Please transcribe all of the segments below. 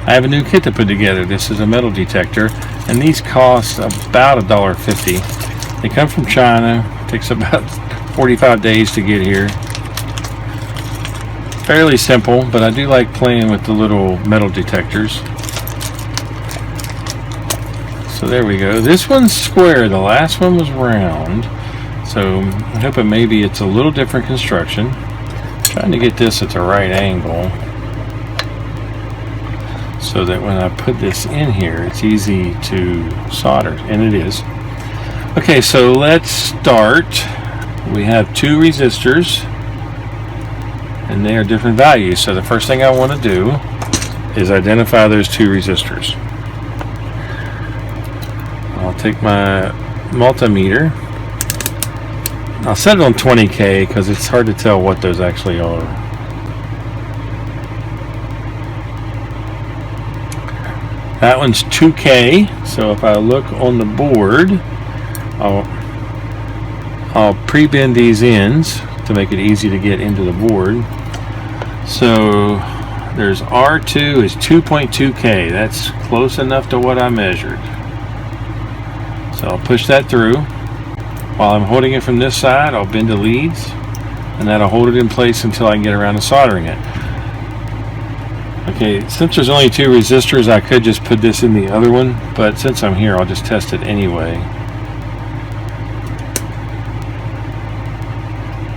I have a new kit to put together. This is a metal detector, and these cost about $1.50. They come from China. It takes about 45 days to get here. Fairly simple, but I do like playing with the little metal detectors. So there we go. This one's square. The last one was round. So I'm hoping maybe it's a little different construction. Trying to get this at the right angle so that when I put this in here, it's easy to solder, and it is. Okay, so let's start. We have two resistors, and they are different values. So the first thing I want to do is identify those two resistors. I'll take my multimeter. I'll set it on 20K because it's hard to tell what those actually are. That one's 2K, so if I look on the board, I'll pre-bend these ends to make it easy to get into the board. So there's R2 is 2.2K. That's close enough to what I measured. So I'll push that through. While I'm holding it from this side, I'll bend the leads, and that'll hold it in place until I can get around to soldering it. Okay, since there's only two resistors, I could just put this in the other one, but since I'm here, I'll just test it anyway.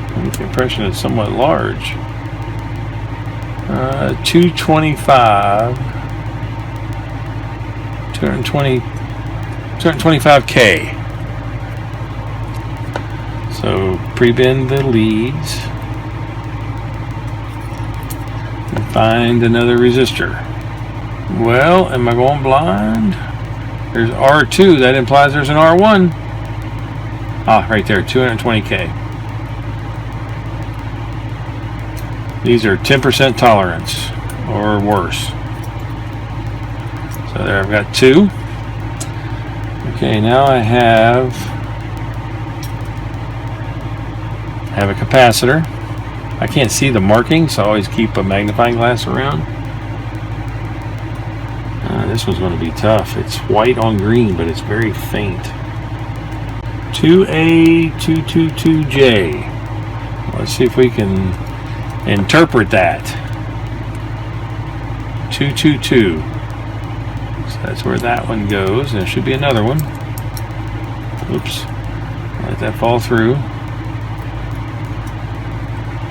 I get the impression it's somewhat large. 225, 225K. So pre-bend the leads and find another resistor. Well, am I going blind? There's R2. That implies there's an R1. Ah, right there, 220K. These are 10% tolerance or worse. So there, I've got two. Okay, now I have a capacitor. I can't see the markings, so I always keep a magnifying glass around. This one's going to be tough. It's white on green, but it's very faint. 2A222J. Let's see if we can interpret that. 222. So that's where that one goes. There should be another one. Oops. Let that fall through.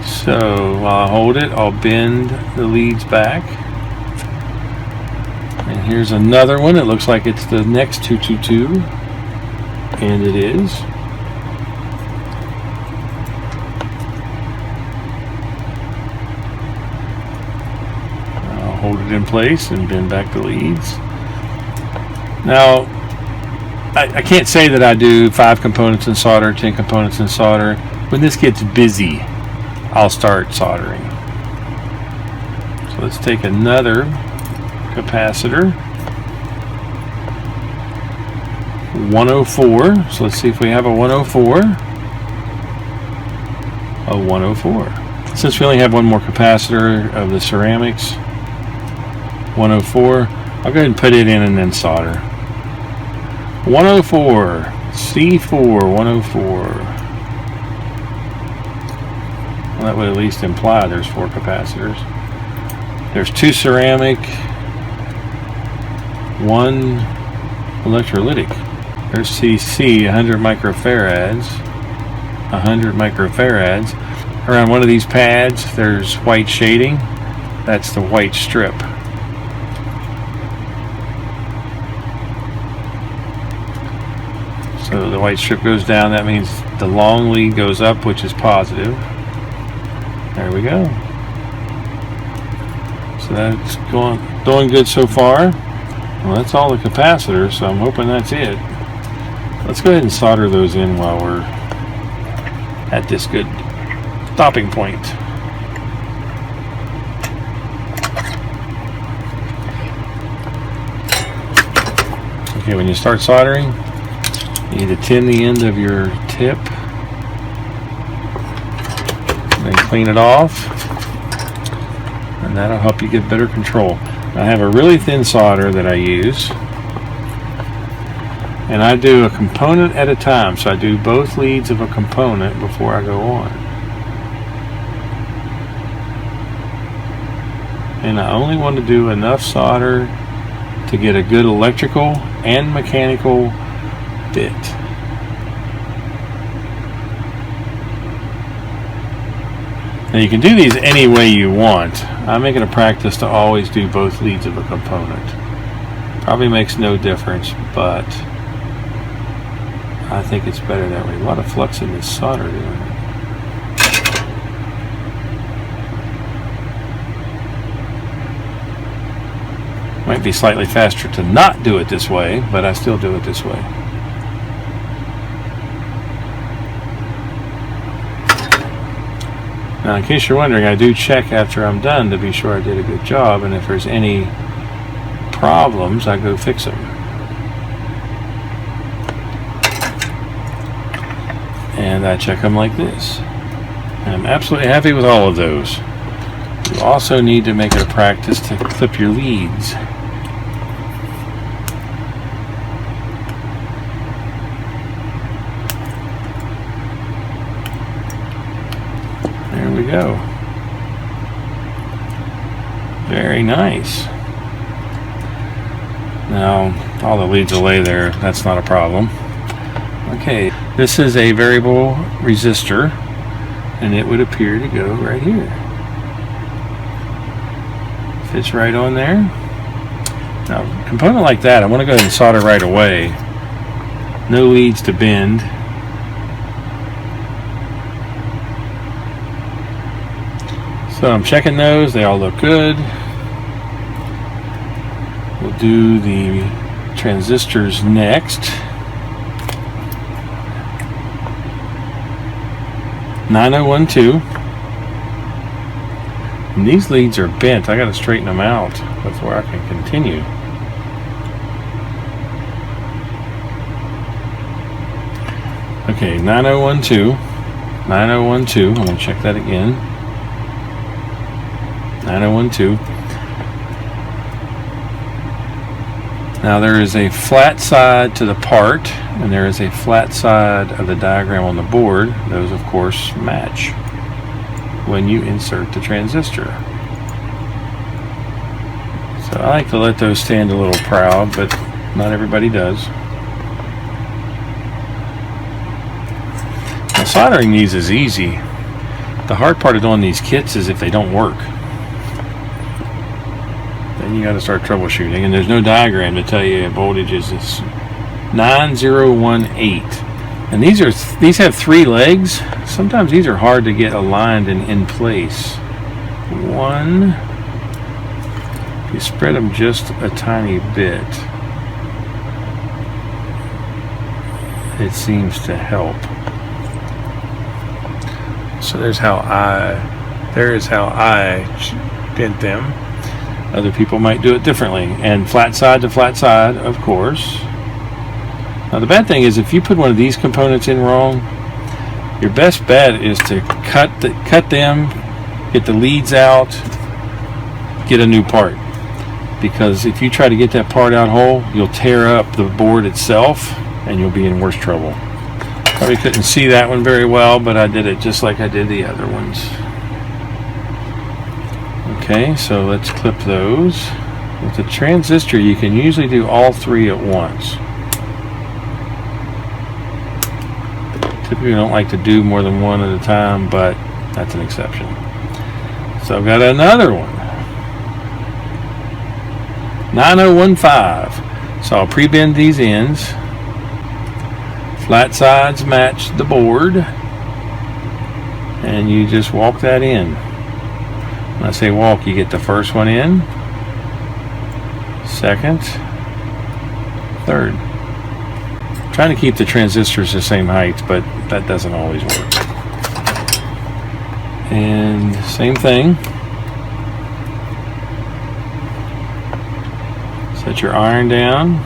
So while I hold it, I'll bend the leads back. And here's another one. It looks like it's the next 222. And it is. I'll hold it in place and bend back the leads. Now, I can't say that I do 5 components in solder, 10 components in solder. When this gets busy, I'll start soldering. So let's take another capacitor. 104. So let's see if we have a 104. A 104. Since we only have one more capacitor of the ceramics, 104, I'll go ahead and put it in and then solder. 104. C4 104. Well, that would at least imply there's 4 capacitors. There's 2 ceramic, 1 electrolytic. There's CC, 100 microfarads. 100 microfarads. Around one of these pads, there's white shading. That's the white strip. So the white strip goes down. That means the long lead goes up, which is positive. There we go. So that's doing good so far. Well, that's all the capacitors, so I'm hoping that's it. Let's go ahead and solder those in while we're at this good stopping point. Okay, when you start soldering, you need to tin the end of your tip. Then clean it off, and that'll help you get better control. I have a really thin solder that I use, and I do a component at a time, so I do both leads of a component before I go on. And I only want to do enough solder to get a good electrical and mechanical fit. Now you can do these any way you want. I make it a practice to always do both leads of a component. Probably makes no difference, but I think it's better that way. A lot of flux in this solder doing it. Might be slightly faster to not do it this way, but I still do it this way. Now, in case you're wondering, I do check after I'm done to be sure I did a good job, and if there's any problems, I go fix them. And I check them like this. And I'm absolutely happy with all of those. You also need to make it a practice to clip your leads. There we go. Very nice. Now, all the leads will lay there. That's not a problem. Okay, this is a variable resistor, and it would appear to go right here. Fits right on there. Now, a component like that, I want to go ahead and solder right away. No leads to bend. So I'm checking those. They all look good. We'll do the transistors next. 9012. And these leads are bent. I got to straighten them out before I can continue. Okay, 9012. 9012. I'm going to check that again. 9012. Now there is a flat side to the part, and there is a flat side of the diagram on the board. Those, of course, match when you insert the transistor. So I like to let those stand a little proud, but not everybody does. Now, soldering these is easy. The hard part of doing these kits is if they don't work. Then you got to start troubleshooting, and there's no diagram to tell you voltage is 9018. And these have 3 legs. Sometimes these are hard to get aligned and in place. One, if you spread them just a tiny bit, it seems to help. So there's how I bent them. Other people might do it differently. And flat side to flat side, of course. Now the bad thing is if you put one of these components in wrong, your best bet is to cut them, get the leads out, get a new part. Because if you try to get that part out whole, you'll tear up the board itself and you'll be in worse trouble. Probably couldn't see that one very well, but I did it just like I did the other ones. Okay, so let's clip those. With the transistor, you can usually do all 3 at once. Typically, I don't like to do more than one at a time, but that's an exception. So I've got another one. 9015. So I'll pre-bend these ends. Flat sides match the board. And you just walk that in. When I say walk, you get the first one in, second, third. I'm trying to keep the transistors the same height, but that doesn't always work. And same thing. Set your iron down.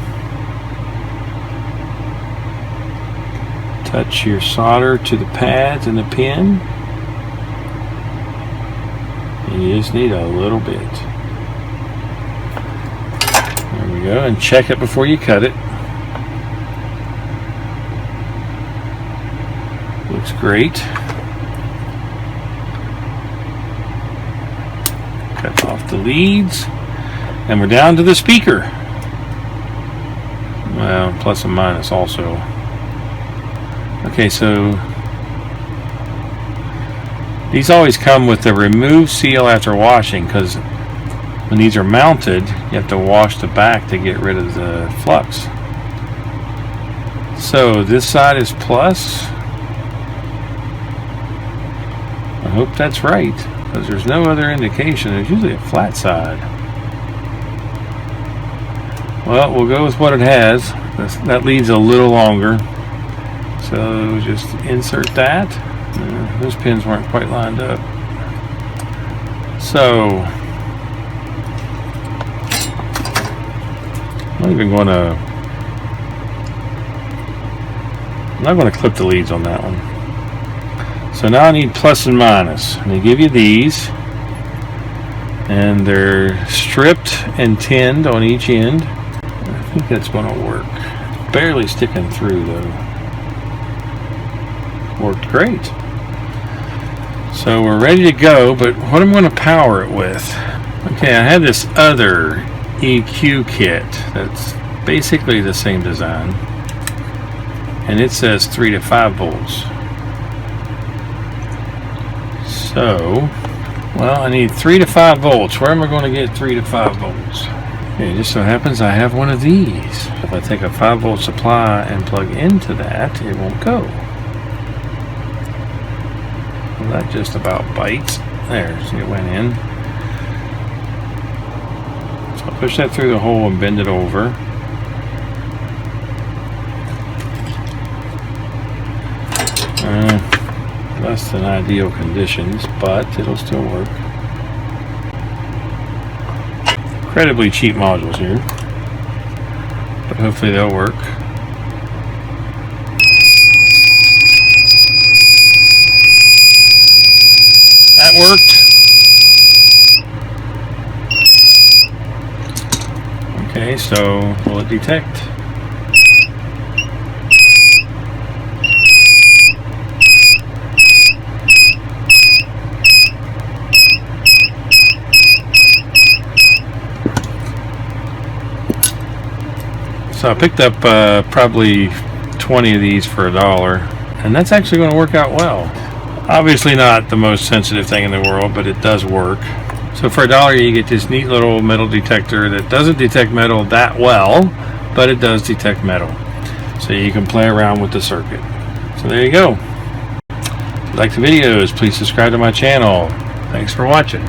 Touch your solder to the pads and the pin. And you just need a little bit. go, and check it before you cut it. Looks great. Cut off the leads, and we're down to the speaker. Well, plus and minus also. Okay, so these always come with the remove seal after washing, because when these are mounted, you have to wash the back to get rid of the flux. So this side is plus. I hope that's right, because there's no other indication. There's usually a flat side. Well, we'll go with what it has. That leads a little longer. So just insert that. Those pins weren't quite lined up. So I'm not going to clip the leads on that one. So now I need plus and minus. And they give you these, and they're stripped and tinned on each end. I think that's going to work. Barely sticking through though. Worked great. So we're ready to go, but what I'm going to power it with. Okay, I have this other EQ kit that's basically the same design, and it says 3 to 5 volts. So, well, I need 3 to 5 volts. Where am I going to get 3 to 5 volts? Okay, it just so happens I have one of these. If I take a 5 volt supply and plug into that, it won't go. Well, that just about bites. There, see, it went in. So I'll push that through the hole and bend it over. Less than ideal conditions, but it'll still work. Incredibly cheap modules here, but hopefully they'll work. That worked. Okay, so will it detect? So I picked up probably 20 of these for $1, and that's actually going to work out well. Obviously not the most sensitive thing in the world, but it does work. So for $1 you get this neat little metal detector that doesn't detect metal that well, but it does detect metal. So you can play around with the circuit. So there you go. If you like the videos, please subscribe to my channel. Thanks for watching.